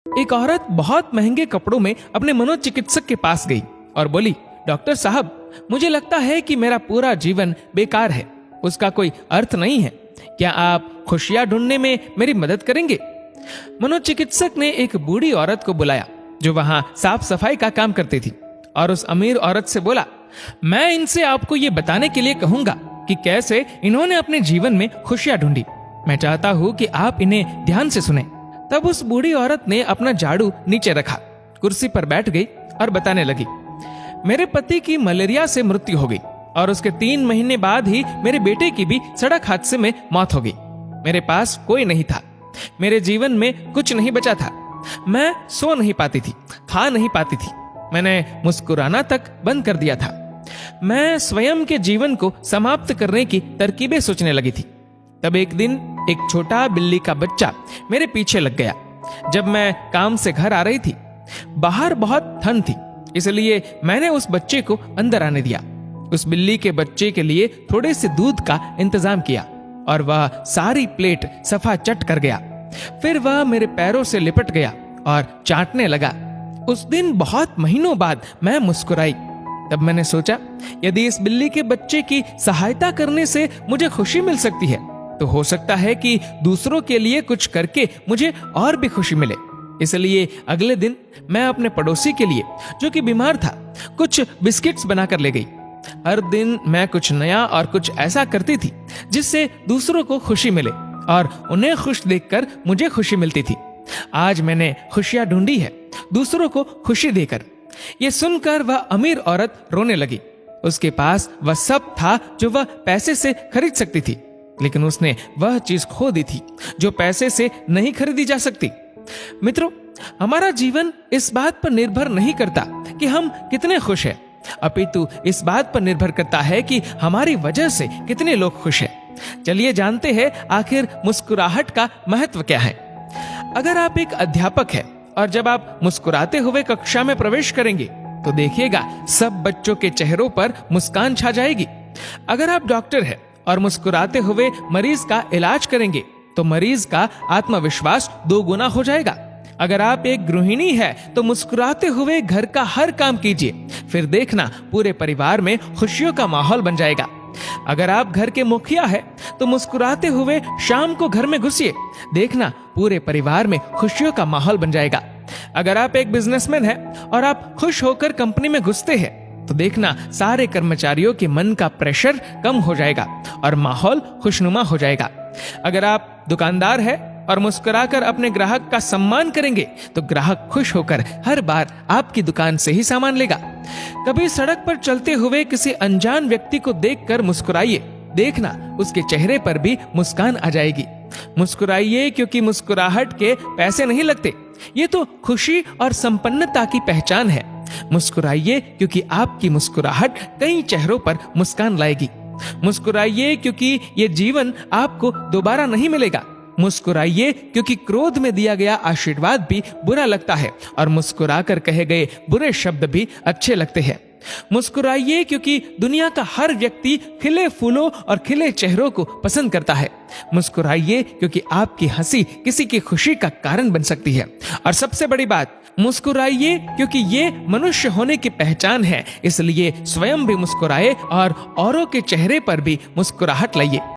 एक औरत बहुत महंगे कपड़ों में अपने मनोचिकित्सक के पास गई और बोली, डॉक्टर साहब, मुझे लगता है कि मेरा पूरा जीवन बेकार है, उसका कोई अर्थ नहीं है। क्या आप खुशियां ढूंढने में मेरी मदद करेंगे? मनोचिकित्सक ने एक बूढ़ी औरत को बुलाया जो वहां साफ सफाई का काम करती थी और उस अमीर औरत से बोला, मैं इनसे आपको ये बताने के लिए कहूंगा कि कैसे इन्होंने अपने जीवन में खुशियां ढूंढी। मैं चाहता हूं कि आप इन्हें ध्यान से सुने। तब उस बूढ़ी औरत ने अपना झाड़ू नीचे रखा, कुर्सी पर बैठ गई और बताने लगी, मेरे पति की मलेरिया से मृत्यु हो गई और उसके 3 महीने बाद ही मेरे बेटे की भी सड़क हादसे में मौत हो गई। मेरे पास कोई नहीं था, मेरे जीवन में कुछ नहीं बचा था। मैं सो नहीं पाती थी, खा नहीं पाती थी, मैंने मुस्कुराना तक बंद कर दिया था। मैं स्वयं के जीवन को समाप्त करने की तरकीबें सोचने लगी थी। तब एक दिन एक छोटा बिल्ली का बच्चा मेरे पीछे लग गया। जब मैं काम से घर आ रही थी, बाहर बहुत ठंड थी, इसलिए मैंने उस बच्चे को अंदर आने दिया। उस बिल्ली के बच्चे के लिए थोड़े से दूध का इंतजाम किया और वह सारी प्लेट सफा चट कर गया। फिर वह मेरे पैरों से लिपट गया और चाटने लगा। उस दिन बहुत महीनों बाद मैं मुस्कुराई। तब मैंने सोचा, यदि इस बिल्ली के बच्चे की सहायता करने से मुझे खुशी मिल सकती है, तो हो सकता है कि दूसरों के लिए कुछ करके मुझे और भी खुशी मिले। इसलिए अगले दिन मैं अपने पड़ोसी के लिए, जो कि बीमार था, कुछ बिस्किट्स बनाकर ले गई। हर दिन मैं कुछ नया और कुछ ऐसा करती थी जिससे दूसरों को खुशी मिले और उन्हें खुश देखकर मुझे खुशी मिलती थी। आज मैंने खुशियां ढूंढी है, दूसरों को खुशी देकर। ये सुनकर वह अमीर औरत रोने लगी। उसके पास वह सब था जो वह पैसे से खरीद सकती थी, लेकिन उसने वह चीज खो दी थी जो पैसे से नहीं खरीदी जा सकती। मित्रों, हमारा जीवन इस बात पर निर्भर नहीं करता कि हम कितने खुश हैं, अपितु इस बात पर निर्भर करता है कि हमारी वजह से कितने लोग खुश हैं। चलिए जानते हैं आखिर मुस्कुराहट का महत्व क्या है। अगर आप एक अध्यापक हैं और जब आप मुस्कुराते हुए कक्षा में प्रवेश करेंगे तो देखिएगा सब बच्चों के चेहरों पर मुस्कान छा जाएगी। अगर आप डॉक्टर हैं और मुस्कुराते हुए मरीज का इलाज करेंगे तो मरीज का आत्मविश्वास 2 गुना हो जाएगा। अगर आप एक गृहिणी है तो मुस्कुराते हुए घर का हर काम कीजिए, फिर देखना पूरे परिवार में खुशियों का माहौल बन जाएगा। अगर आप घर के मुखिया है तो मुस्कुराते हुए शाम को घर में घुसिए, देखना पूरे परिवार में खुशियों का माहौल बन जाएगा। अगर आप एक बिजनेसमैन है और आप खुश होकर कंपनी में घुसते हैं तो देखना सारे कर्मचारियों के मन का प्रेशर कम हो जाएगा और माहौल खुशनुमा हो जाएगा। अगर आप दुकानदार है और मुस्कुराकर अपने ग्राहक का सम्मान करेंगे तो ग्राहक खुश होकर हर बार आपकी दुकान से ही सामान लेगा। कभी सड़क पर चलते हुए किसी अनजान व्यक्ति को देखकर मुस्कुराइए, देखना उसके चेहरे पर भी मुस्कान आ जाएगी। मुस्कुराइए क्योंकि मुस्कुराहट के पैसे नहीं लगते, ये तो खुशी और संपन्नता की पहचान है। मुस्कुराइए क्योंकि आपकी मुस्कुराहट कई चेहरों पर मुस्कान लाएगी। मुस्कुराइए क्योंकि ये जीवन आपको दोबारा नहीं मिलेगा। मुस्कुराइए क्योंकि क्रोध में दिया गया आशीर्वाद भी बुरा लगता है और मुस्कुराकर कहे गए बुरे शब्द भी अच्छे लगते हैं। मुस्कुराइए क्योंकि दुनिया का हर व्यक्ति खिले फूलों और खिले चेहरों को पसंद करता है। मुस्कुराइए क्योंकि आपकी हंसी किसी की खुशी का कारण बन सकती है। और सबसे बड़ी बात, मुस्कुराइए क्योंकि ये मनुष्य होने की पहचान है, इसलिए स्वयं भी मुस्कुराए और औरों के चेहरे पर भी मुस्कुराहट लाइए।